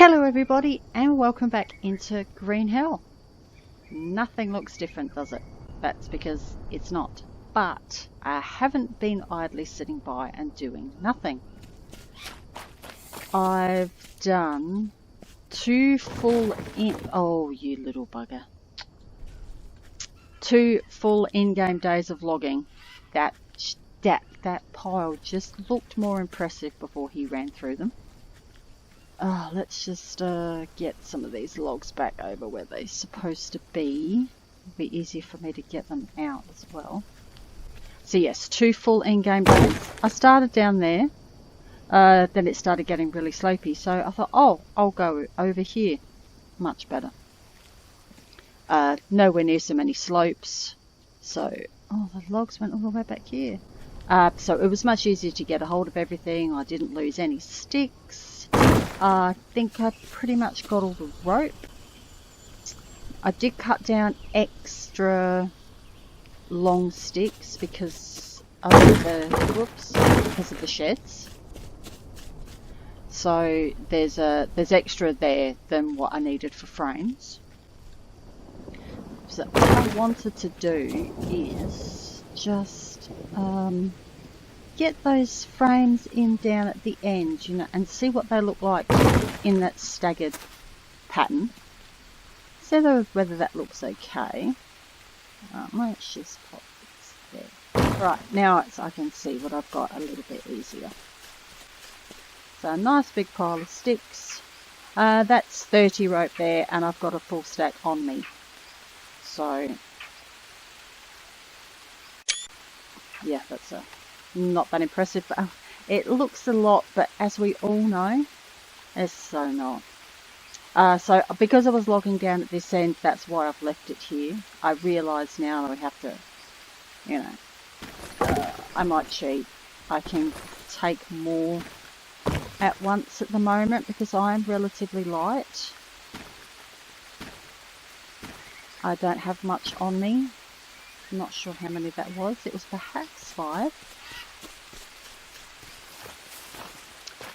Hello everybody and welcome back into Green Hell. Nothing looks different, does it? That's because it's not. But I haven't been idly sitting by and doing nothing. I've done 2 full oh you little bugger. 2 full in-game days of logging. That pile just looked more impressive before he ran through them. Let's just get some of these logs back over where they're supposed to be. It'll be easier for me to get them out as well. So yes, 2 full in-game days. I started down there, then it started getting really slopey, so I thought, oh, I'll go over here. Much better. Nowhere near so many slopes, so, oh, the logs went all the way back here. So it was much easier to get a hold of everything. I didn't lose any sticks. I think I pretty much got all the rope. I did cut down extra long sticks because of the sheds. So there's extra there than what I needed for frames. So what I wanted to do is just get those frames in down at the end, you know, and see what they look like in that staggered pattern. See whether that looks okay. Let's just pop this there. Right, now I can see what I've got a little bit easier. So a nice big pile of sticks. That's 30 rope there, and I've got a full stack on me. So yeah, that's not that impressive, but it looks a lot, but as we all know, it's so not. So because I was logging down at this end, that's why I've left it here. I realise now that we have to, you know, I might cheat. I can take more at once at the moment because I am relatively light. I don't have much on me. I'm not sure how many that was. It was perhaps 5.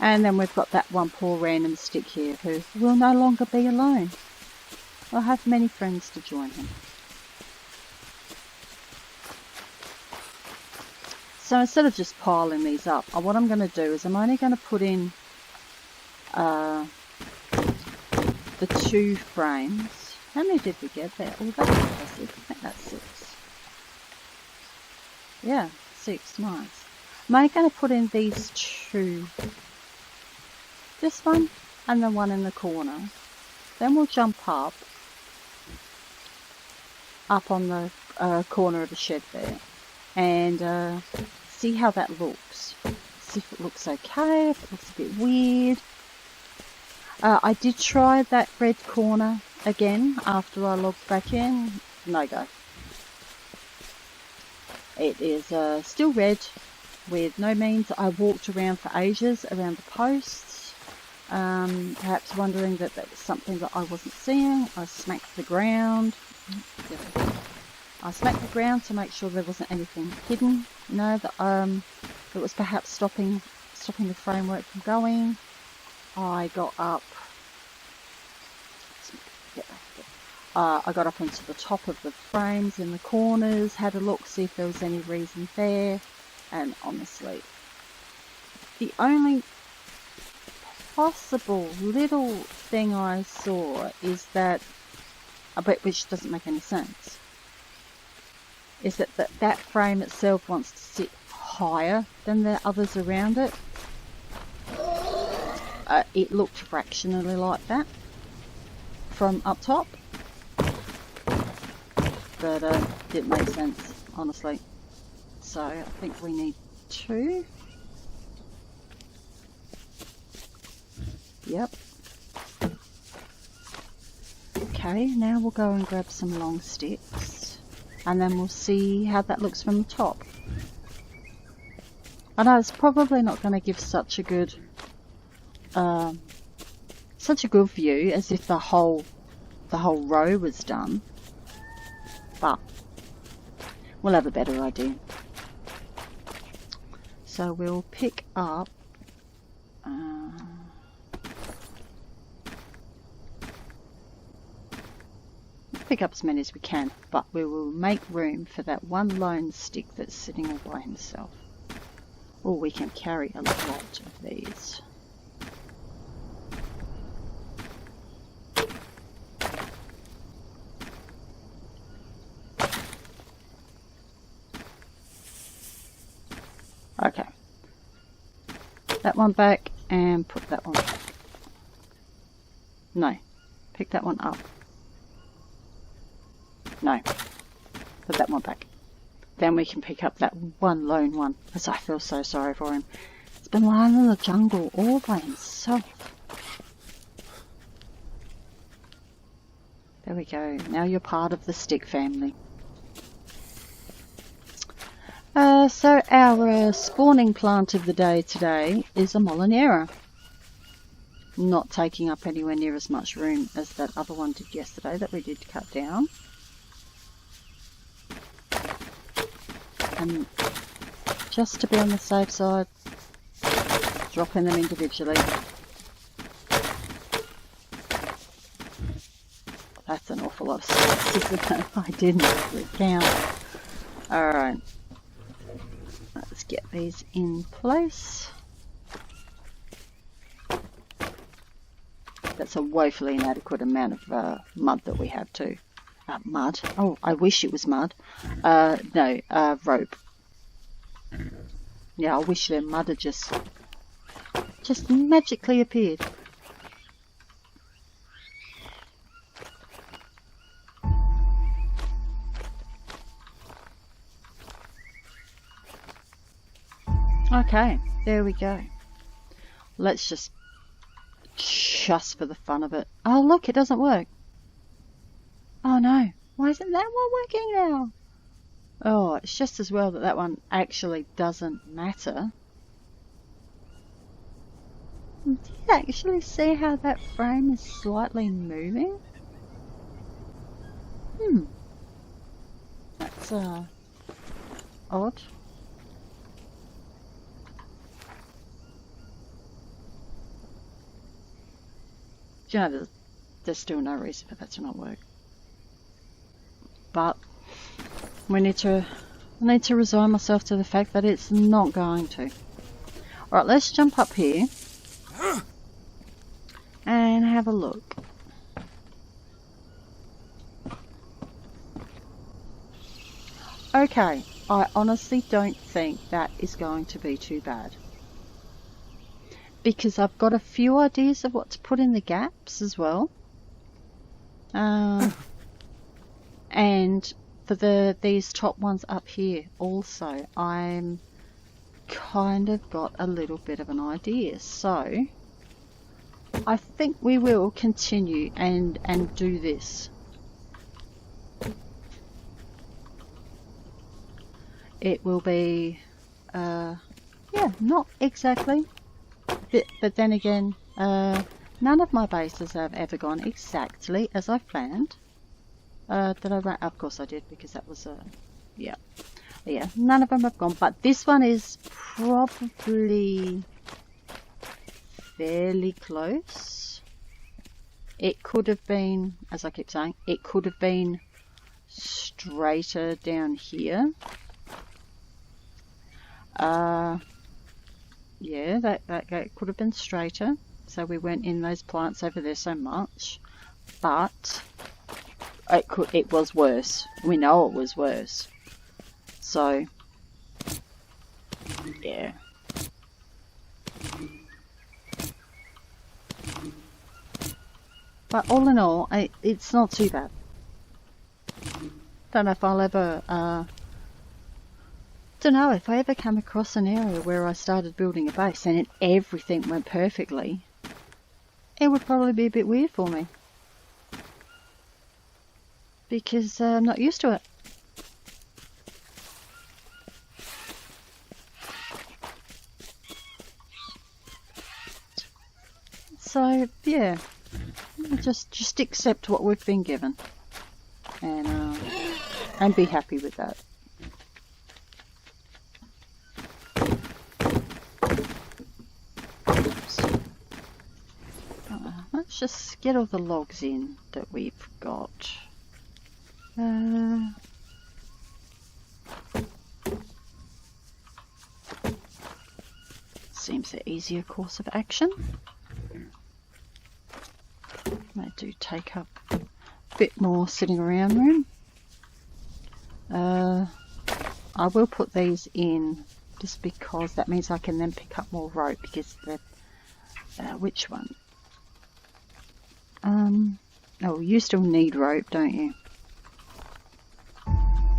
And then we've got that one poor random stick here who will no longer be alone. I'll have many friends to join him. So instead of just piling these up, what I'm going to do is I'm only going to put in the 2 frames. How many did we get there? Oh, that's impressive. I think that's 6. Yeah, 6. Nice. I'm only going to put in these 2. This one and the one in the corner. Then we'll jump up on the corner of the shed there and see how that looks. See if it looks okay, if it looks a bit weird. I did try that red corner again after I logged back in. No go. It is still red with no means. I walked around for ages around the posts. Perhaps wondering that that was something that I wasn't seeing. I smacked the ground. I smacked the ground to make sure there wasn't anything hidden, you know, that was perhaps stopping the framework from going. I got up. I got up onto the top of the frames in the corners, had a look, see if there was any reason there, and honestly, the only possible little thing I saw is that, which doesn't make any sense, is that frame itself wants to sit higher than the others around it. It looked fractionally like that from up top, but didn't make sense, honestly. So I think we need 2. Yep. Okay, now we'll go and grab some long sticks and then we'll see how that looks from the top. I know it's probably not going to give such a good view as if the whole row was done, but we'll have a better idea. So we'll pick up pick up as many as we can, but we will make room for that one lone stick that's sitting all by himself. Or we can carry a lot of these. Okay. That one back and put that one back. No. Pick that one up. No. Put that one back. Then we can pick up that one lone one. Because I feel so sorry for him. He's been lying in the jungle all by himself. There we go. Now you're part of the stick family. So our spawning plant of the day today is a Molinera. Not taking up anywhere near as much room as that other one did yesterday that we did cut down. And just to be on the safe side, dropping them individually. That's an awful lot of space, isn't it? I didn't count. Alright. Let's get these in place. That's a woefully inadequate amount of mud that we have too. Mud? Oh, I wish it was mud. No, rope. Yeah, I wish the mud had just magically appeared. Okay, there we go. Let's just for the fun of it. Oh look, it doesn't work. Oh no, why isn't that one working now? Oh, it's just as well that that one actually doesn't matter. Do you actually see how that frame is slightly moving? That's odd. Do you know, there's still no reason for that to not work. But I need to resign myself to the fact that it's not going to. Alright, let's jump up here and have a look. Okay, I honestly don't think that is going to be too bad. Because I've got a few ideas of what to put in the gaps as well. And for these top ones up here also, I'm kind of got a little bit of an idea. So I think we will continue and do this. It will be, yeah, not exactly. But then again, none of my bases have ever gone exactly as I've planned. Did I write? Of course I did, because that was yeah, none of them have gone. But this one is probably fairly close. It could have been, as I keep saying, it could have been straighter down here. Yeah, that could have been straighter, so we weren't in those plants over there so much. But it was worse. We know it was worse. So yeah. But all in all, it's not too bad. Don't know if I'll ever don't know if I ever come across an area where I started building a base and everything went perfectly. It would probably be a bit weird for me. Because I'm not used to it. So, yeah. Just accept what we've been given. And be happy with that. Let's just get all the logs in that we've got. Seems the easier course of action. They do take up a bit more sitting around room. I will put these in just because that means I can then pick up more rope, because the which one? Oh, you still need rope, don't you?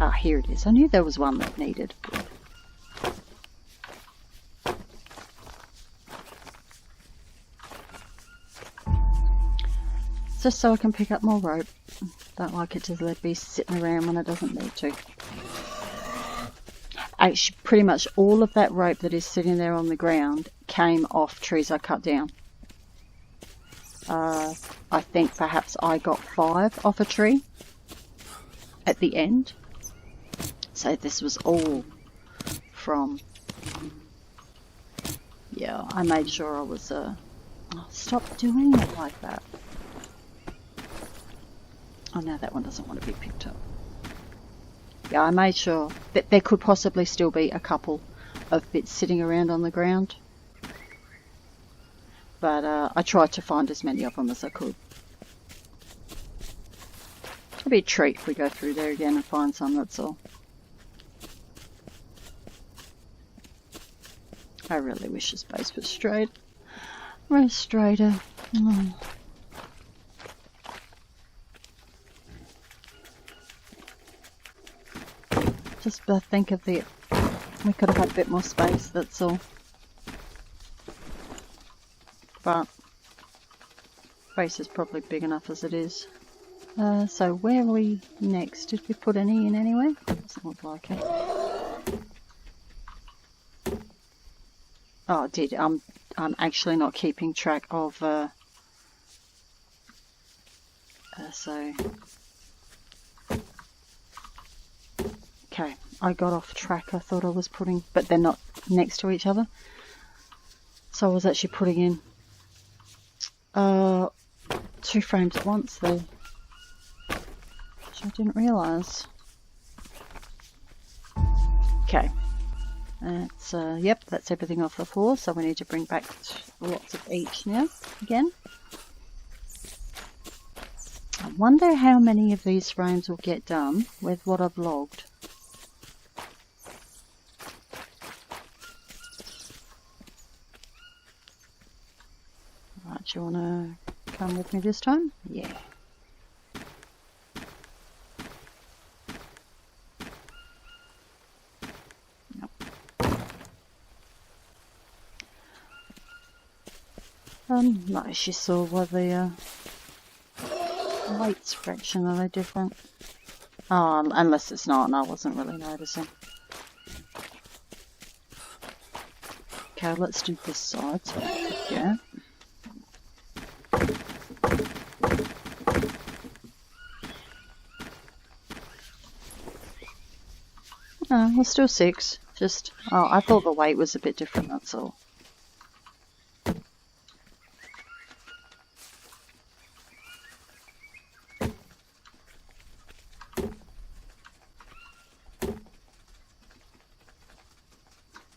Ah, here it is. I knew there was one that needed. Just so I can pick up more rope. Don't like it to be sitting around when it doesn't need to. Actually, pretty much all of that rope that is sitting there on the ground came off trees I cut down. I think perhaps I got 5 off a tree at the end. So this was all from... Yeah, I made sure I was... Oh, stop doing it like that. Oh no, that one doesn't want to be picked up. Yeah, I made sure that there could possibly still be a couple of bits sitting around on the ground. But I tried to find as many of them as I could. It'll be a treat if we go through there again and find some, that's all. I really wish this base was straight. Or straighter. Oh. Just think of the... We could have had a bit more space, that's all. But space is probably big enough as it is. So where are we next? Did we put any in anyway? Doesn't look like it. Oh, I did. I'm actually not keeping track of. So okay, I got off track. I thought I was putting, but they're not next to each other. So I was actually putting in 2 frames at once there, which I didn't realise. Okay, that's yep, that's everything off the floor. So we need to bring back lots of each now again. I wonder how many of these frames will get done with what I've logged. Right, do you want to come with me this time? Yeah. Not as you saw were the weights fraction, are they different? Oh, unless it's not, and I wasn't really noticing. Okay, let's do this side. So yeah. Oh, we're still 6. Just, oh, I thought the weight was a bit different, that's all.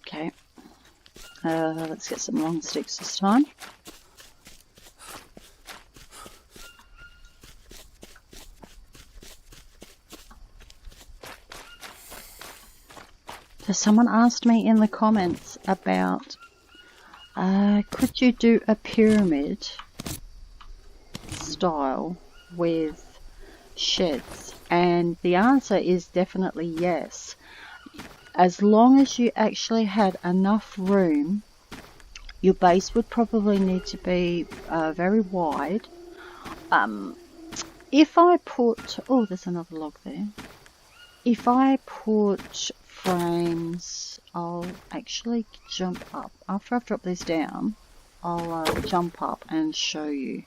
Okay, let's get some long sticks this time. So someone asked me in the comments about could you do a pyramid style with sheds, and the answer is definitely yes. As long as you actually had enough room, your base would probably need to be very wide. If I put, oh, there's another log there. If I put frames, I'll actually jump up. After I've dropped these down, I'll jump up and show you.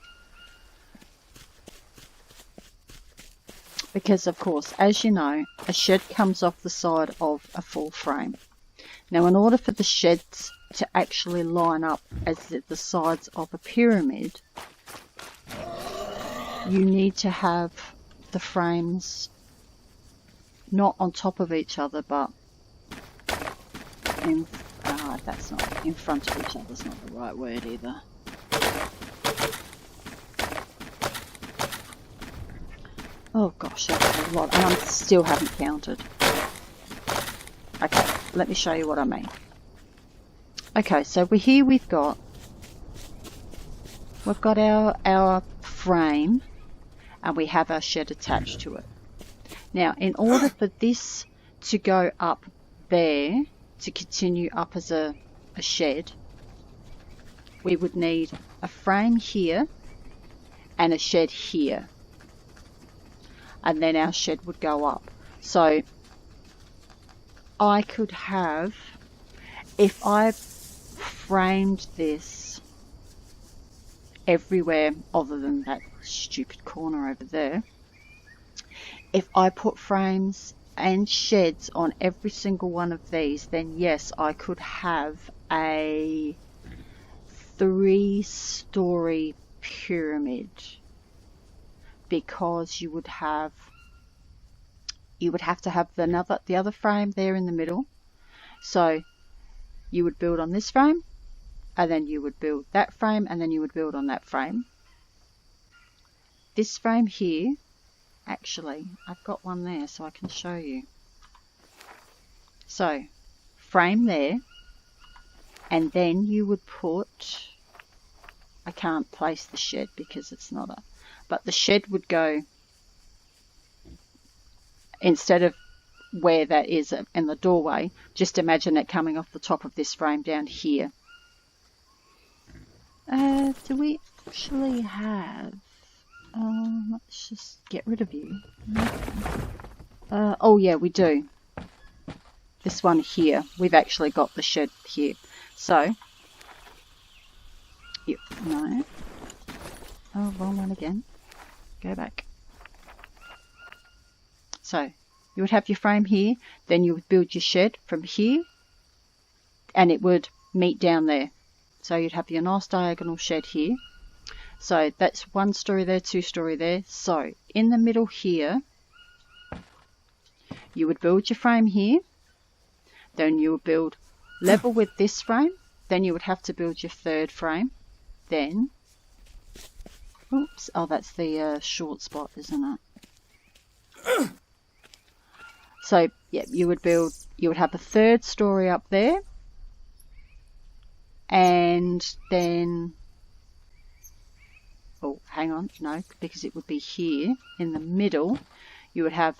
Because of course, as you know, a shed comes off the side of a full frame. Now in order for the sheds to actually line up as the sides of a pyramid, you need to have the frames not on top of each other, but in, that's not in front of each other. That's not the right word either. Oh gosh, that's a lot, and I still haven't counted. Okay, let me show you what I mean. Okay, so we've got our frame, and we have our shed attached to it. Now, in order for this to go up there, to continue up as a shed, we would need a frame here and a shed here. And then our shed would go up. So I could have, if I framed this everywhere other than that stupid corner over there, if I put frames and sheds on every single one of these, then yes, I could have a 3-story pyramid, because you would have to have the other frame there in the middle. So you would build on this frame, and then you would build that frame, and then you would build on that frame. This frame here, actually, I've got one there so I can show you. So frame there, and then you would put, I can't place the shed because it's not a, but the shed would go, instead of where that is in the doorway, just imagine it coming off the top of this frame down here. Do we actually have, let's just get rid of you. Oh yeah, we do. This one here, we've actually got the shed here. So, yep, no. Oh, wrong one again. Go back. So you would have your frame here, then you would build your shed from here, and it would meet down there. So you'd have your nice diagonal shed here. So that's 1 story there, 2 story there. So in the middle here, you would build your frame here, then you would build level with this frame, then you would have to build your 3rd frame, then, oops, oh, that's the short spot, isn't it? So yeah, you would have a 3rd story up there, and then, oh, hang on, no, because it would be here in the middle. You would have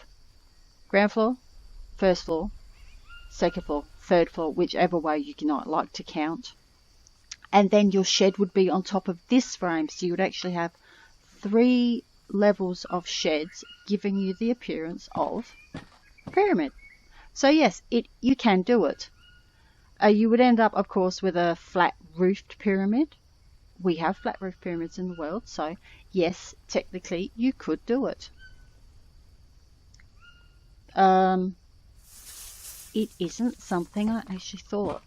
ground floor, 1st floor, 2nd floor, 3rd floor, whichever way you might like to count. And then your shed would be on top of this frame, so you would actually have 3 levels of sheds, giving you the appearance of a pyramid. So yes, you can do it. You would end up, of course, with a flat roofed pyramid. We have flat roof pyramids in the world, so yes, technically you could do it. It isn't something I actually thought.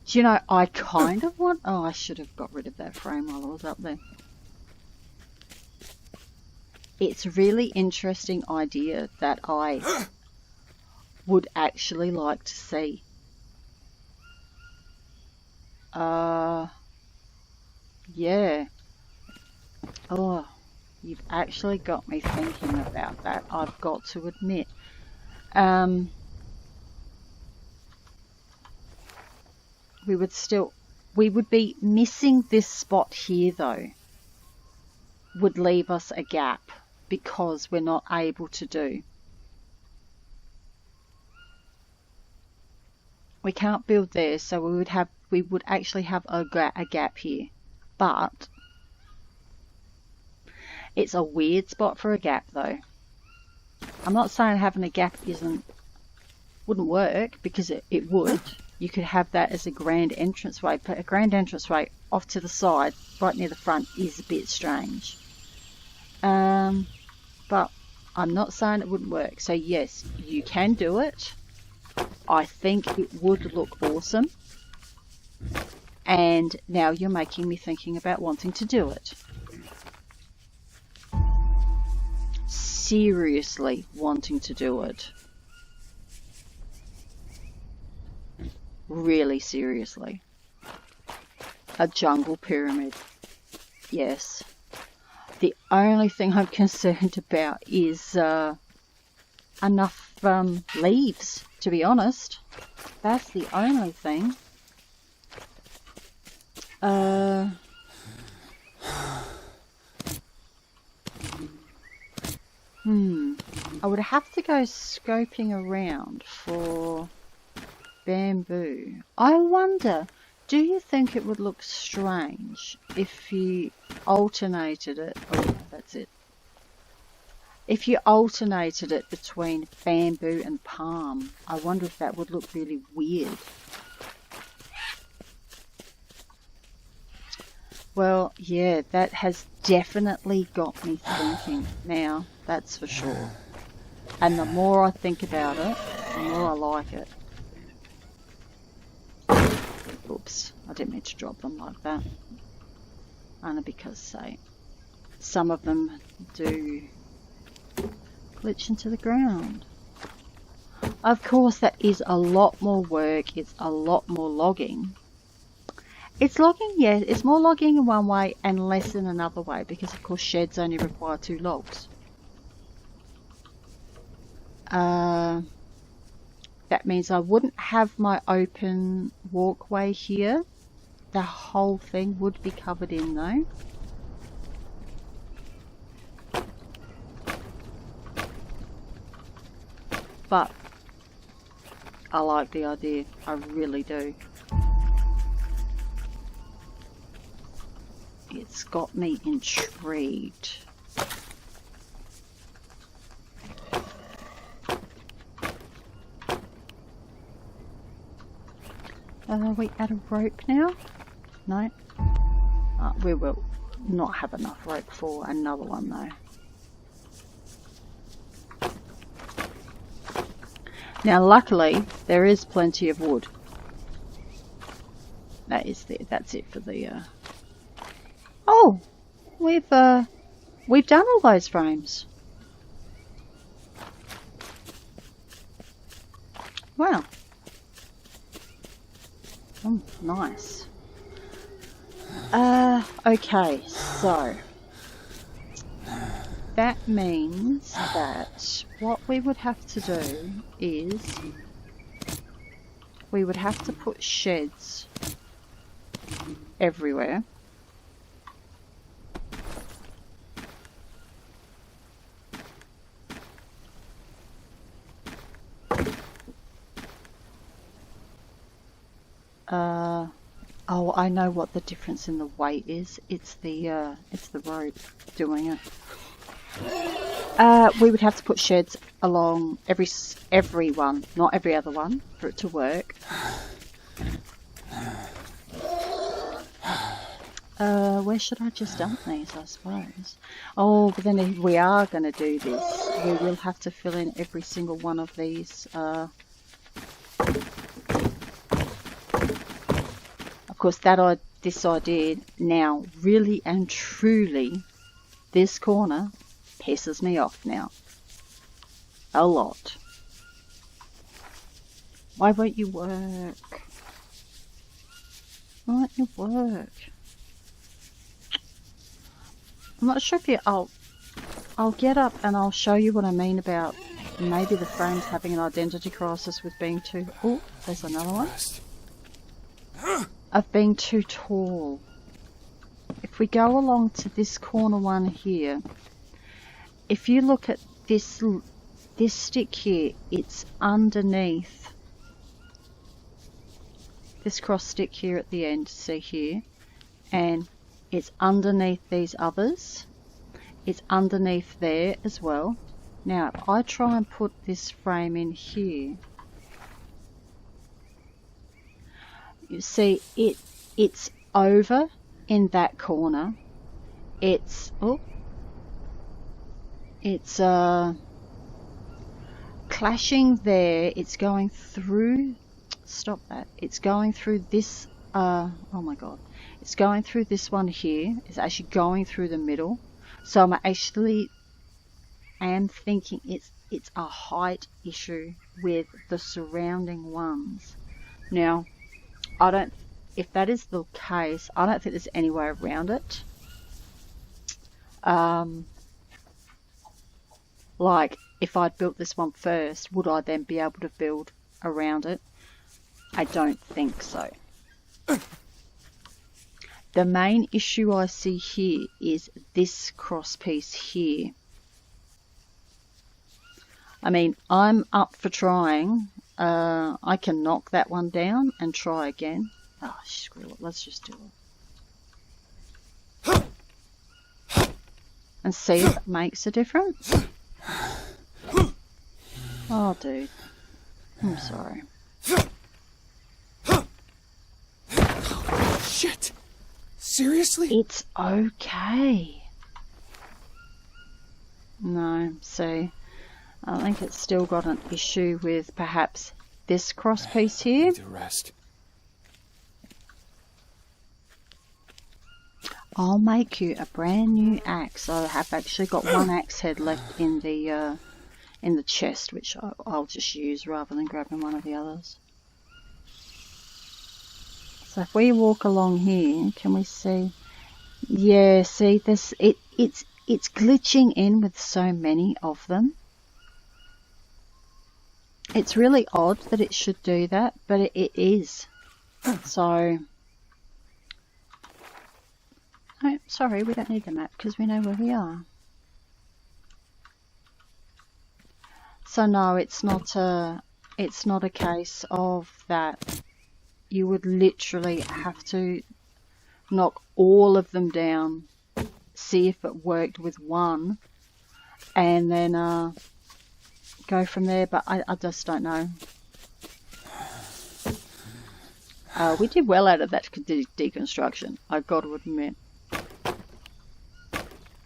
Do you know, I kind of want, oh, I should have got rid of that frame while I was up there. It's a really interesting idea that I would actually like to see. Yeah. Oh, you've actually got me thinking about that, I've got to admit. We would be missing this spot here though. Would leave us a gap because we're not able to do. We can't build there, so we would actually have a gap here. But it's a weird spot for a gap though. I'm not saying having a gap wouldn't work, because it would. You could have that as a grand entranceway, but a grand entranceway off to the side, right near the front, is a bit strange. But I'm not saying it wouldn't work. So yes, you can do it. I think it would look awesome. And now you're making me thinking about wanting to do it. seriously wanting to do it. Really seriously. A jungle pyramid. Yes. The only thing I'm concerned about is enough leaves, to be honest. That's the only thing. I would have to go scoping around for bamboo. I wonder, do you think it would look strange if you alternated it? Oh, that's it. If you alternated it between bamboo and palm, I wonder if that would look really weird. Well, yeah, that has definitely got me thinking now, that's for sure. And the more I think about it, the more I like it. Oops, I didn't mean to drop them like that. Only because, say, some of them do glitch into the ground. Of course, that is a lot more work, it's a lot more logging. It's logging, yeah, it's more logging in one way and less in another way, because of course sheds only require 2 logs. That means I wouldn't have my open walkway here. The whole thing would be covered in though. But I like the idea, I really do. It's got me intrigued. Are we out of rope now? No? We will not have enough rope for another one though. Now luckily there is plenty of wood. That's it for the Oh, we've done all those frames. Wow. Oh, nice. Okay, so that means that what we would have to do is we would have to put sheds everywhere. Oh, I know what the difference in the weight is. It's the rope doing it. We would have to put sheds along every one, not every other one, for it to work. Where should I just dump these, I suppose? Oh, but then if we are going to do this, we will have to fill in every single one of these. Of course, this idea now really and truly, this corner pisses me off now. A lot. Why won't you work? Why won't you work? I'm not sure if I'll get up and I'll show you what I mean about maybe the frame's having an identity crisis with being too... Oh, there's another one. Of being too tall. If we go along to this corner one here, if you look at this stick here, it's underneath this cross stick here at the end, see here, and it's underneath these others. It's underneath there as well. Now if I try and put this frame in here, you see it's over in that corner. It's clashing there. It's going through, stop that, it's going through this oh my god, it's going through this one here. It's actually going through the middle, so I'm actually am thinking it's a height issue with the surrounding ones. Now, if that is the case, I don't think there's any way around it. Like, if I'd built this one first, would I then be able to build around it? I don't think so. The main issue I see here is this cross piece here. I mean, I'm up for trying. I can knock that one down and try again. Oh, screw it. Let's just do it. And see if it makes a difference. Oh, dude. I'm sorry. Shit! Seriously? It's okay. No, see, I think it's still got an issue with perhaps this cross piece here. Need to rest. I'll make you a brand new axe. I have actually got one axe head left in the chest, which I'll just use rather than grabbing one of the others. So if we walk along here, can we see? Yeah, see this? It's glitching in with so many of them. It's really odd that it should do that, but it is. So, oh, sorry, we don't need the map because we know where we are. So no, it's not a case of that. You would literally have to knock all of them down, see if it worked with one, and then go from there. But I just don't know. We did well out of that deconstruction, I've got to admit.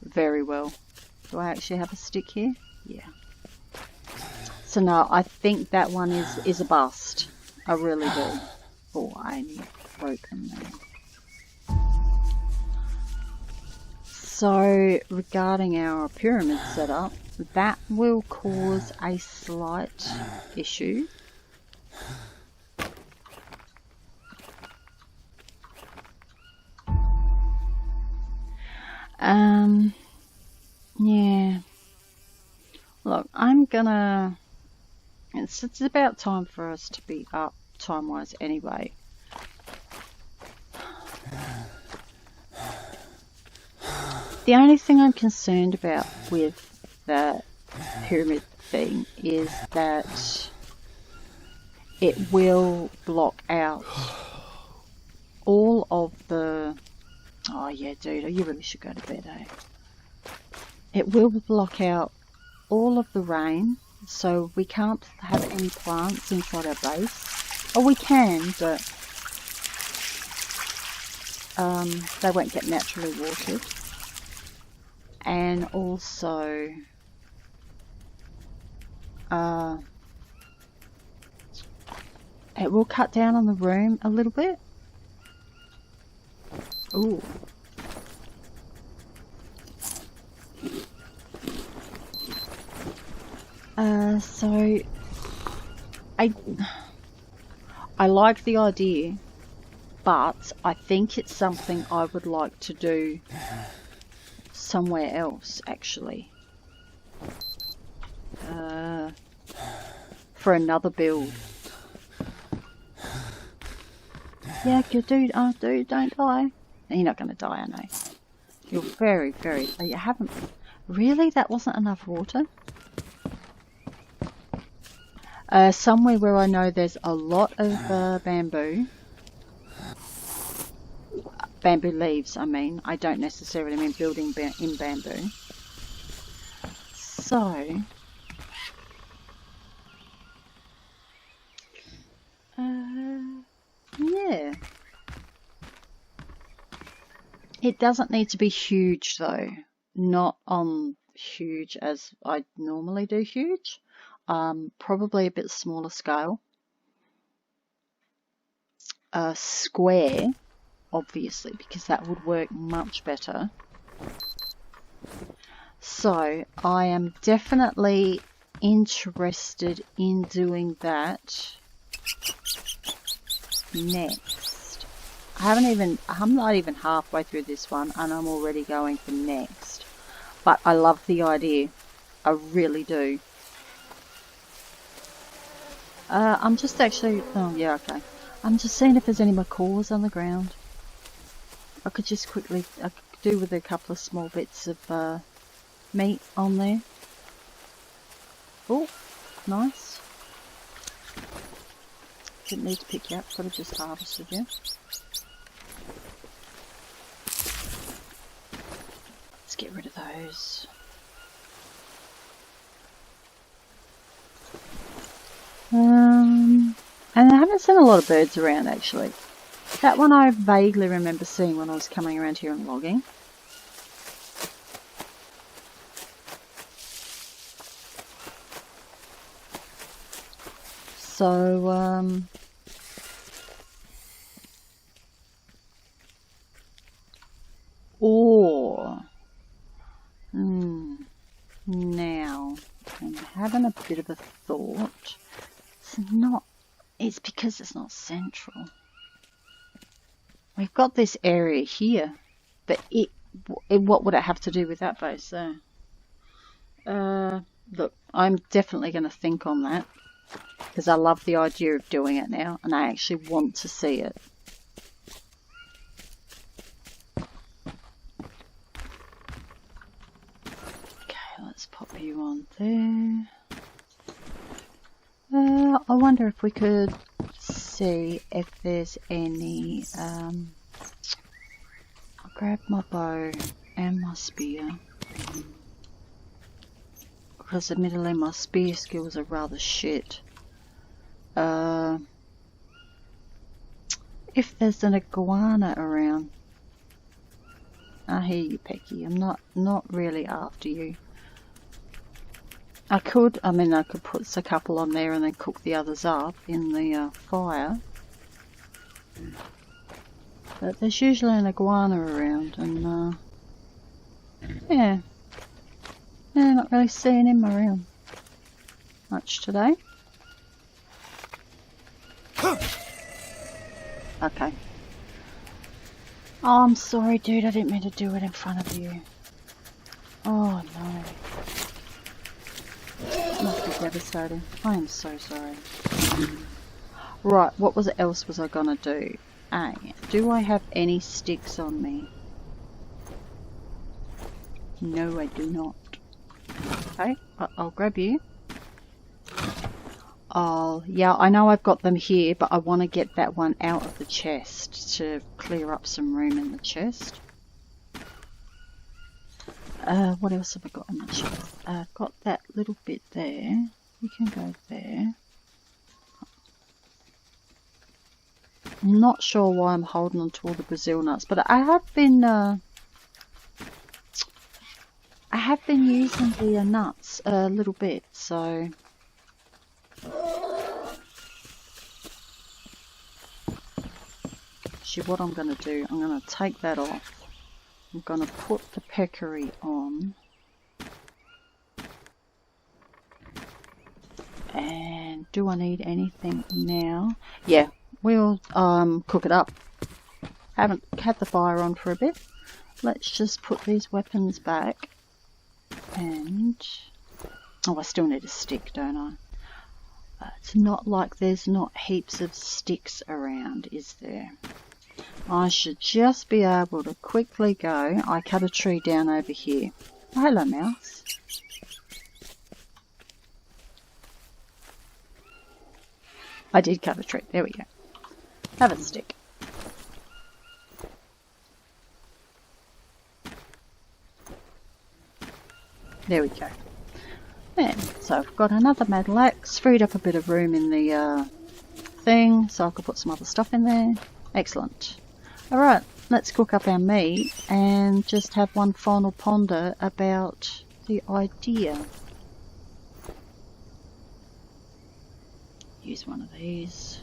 Very well. Do I actually have a stick here? Yeah. So no, I think that one is a bust. I really do. Oh, I broke them there. So, regarding our pyramid setup, that will cause a slight issue. Yeah. Look, I'm gonna... It's about time for us to be up time-wise anyway. The only thing I'm concerned about with that pyramid thing is that it will block out all of the... Oh yeah, dude, you really should go to bed, eh? It will block out all of the rain, so we can't have any plants inside our base. Oh, we can, but they won't get naturally watered. And also, it will cut down on the room a little bit. Ooh. So I like the idea, but I think it's something I would like to do somewhere else, actually. For another build. Yeah, dude, dude, don't die. You're not going to die, I know. You're very, very... You haven't... Really? That wasn't enough water? Somewhere where I know there's a lot of bamboo. Bamboo leaves, I mean. I don't necessarily mean building in bamboo. So... yeah. It doesn't need to be huge though. Not on huge as I normally do huge. Probably a bit smaller scale. Square, obviously, because that would work much better. So I am definitely interested in doing that next. I'm not even halfway through this one and I'm already going for next. But I love the idea. I really do. I'm just actually, oh yeah, okay. I'm just seeing if there's any more cores on the ground. I could just quickly, I could do with a couple of small bits of meat on there. Oh, nice. Didn't need to pick you up, could have just harvested you. Let's get rid of those. And I haven't seen a lot of birds around actually. That one I vaguely remember seeing when I was coming around here and logging. So, now I'm having a bit of a thought. It's because it's not central. We've got this area here, but what would it have to do with that base there? Look, I'm definitely going to think on that because I love the idea of doing it now and I actually want to see it. Okay, let's pop you on there. I wonder if we could see if there's any, I'll grab my bow and my spear, because admittedly my spear skills are rather shit. If there's an iguana around, I hear you, Pecky, I'm not really after you. I could put a couple on there and then cook the others up in the fire. But there's usually an iguana around and yeah, not really seeing him around much today. Okay. Oh, I'm sorry dude, I didn't mean to do it in front of you. Oh no. It must be devastating. I am so sorry. Right, what else was I gonna do? Do I have any sticks on me? No, I do not. Okay, I'll grab you. Oh, yeah, I know I've got them here, but I want to get that one out of the chest to clear up some room in the chest. What else have I got in the chest? I've got that little bit there. You can go there. I'm not sure why I'm holding on to all the Brazil nuts, but I have been using the nuts a little bit, so actually what I'm going to do, I'm going to take that off. I'm going to put the peccary on. And do I need anything now? Yeah, we'll cook it up. Haven't had the fire on for a bit. Let's just put these weapons back. And oh, I still need a stick, don't I? It's not like there's not heaps of sticks around, is there? I should just be able to quickly go. I cut a tree down over here. Oh, hello, mouse. I did cut a tree. There we go. Have a stick. There we go. And so I've got another metal axe, freed up a bit of room in the thing, so I could put some other stuff in there. Excellent. Alright, let's cook up our meat and just have one final ponder about the idea. Use one of these.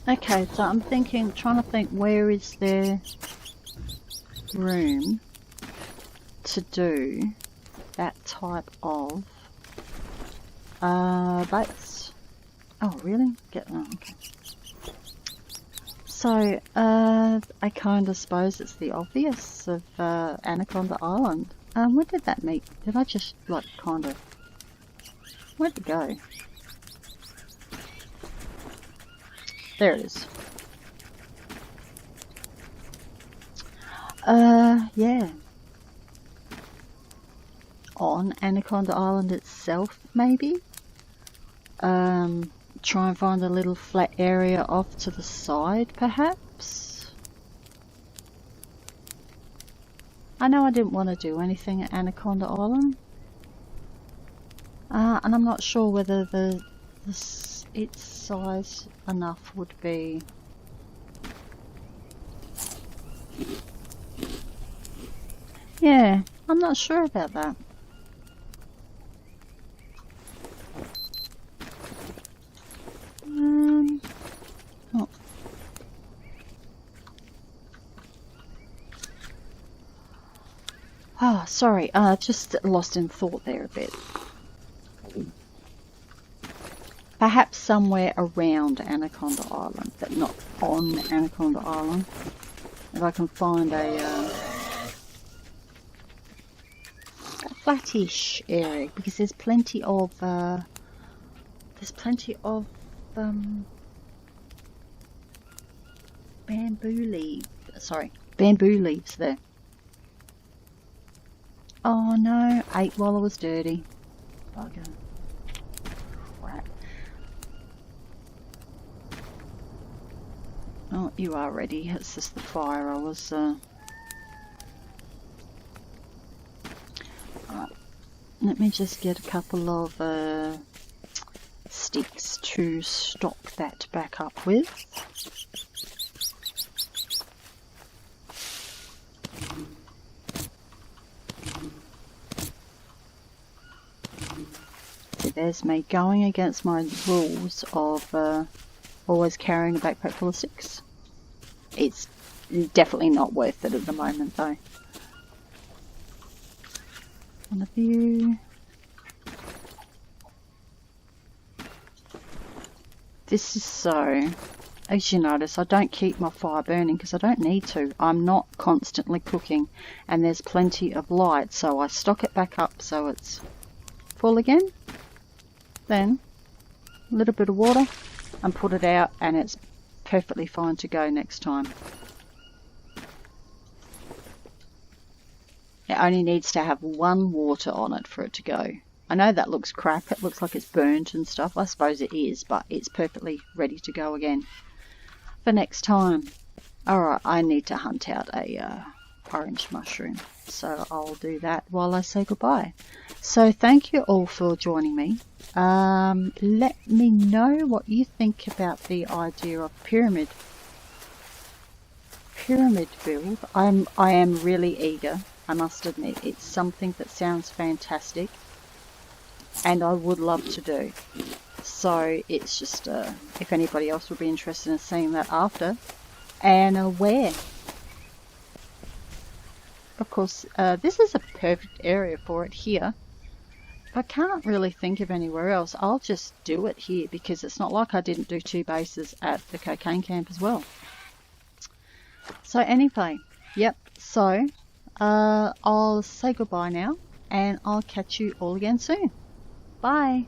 Okay, so I'm trying to think where is there room to do that type of base. Oh, really? Okay. So, I kind of suppose it's the obvious of Anaconda Island. Where did that meet? Did I just, like, kind of... Where'd it go? There it is. Yeah. On Anaconda Island itself, maybe? Try and find a little flat area off to the side, perhaps? I know I didn't want to do anything at Anaconda Island. And I'm not sure whether its size enough would be... Yeah, I'm not sure about that. Oh. Oh, sorry, just lost in thought there a bit. Perhaps somewhere around Anaconda Island, but not on Anaconda Island. If I can find a flattish area, because there's plenty of bamboo leaves there. Oh no, ate while I was dirty. Bugger. Crap. Oh, you are ready. It's just the fire I was let me just get a couple of sticks to stock that back up with. So there's me going against my rules of always carrying a backpack full of sticks. It's definitely not worth it at the moment though. One of you. This is so, as you notice, I don't keep my fire burning because I don't need to. I'm not constantly cooking and there's plenty of light, so I stock it back up so it's full again. Then a little bit of water and put it out and it's perfectly fine to go next time. It only needs to have one water on it for it to go. I know that looks crap, it looks like it's burnt and stuff. I suppose it is, but it's perfectly ready to go again for next time. Alright, I need to hunt out a orange mushroom, so I'll do that while I say goodbye. So thank you all for joining me. Let me know what you think about the idea of pyramid build. I am really eager, I must admit. It's something that sounds fantastic and I would love to do. So it's just if anybody else would be interested in seeing that after, and where. Of course, this is a perfect area for it here. I can't really think of anywhere else. I'll just do it here because it's not like I didn't do 2 bases at the cocaine camp as well. So anyway, yep, so I'll say goodbye now and I'll catch you all again soon. Bye.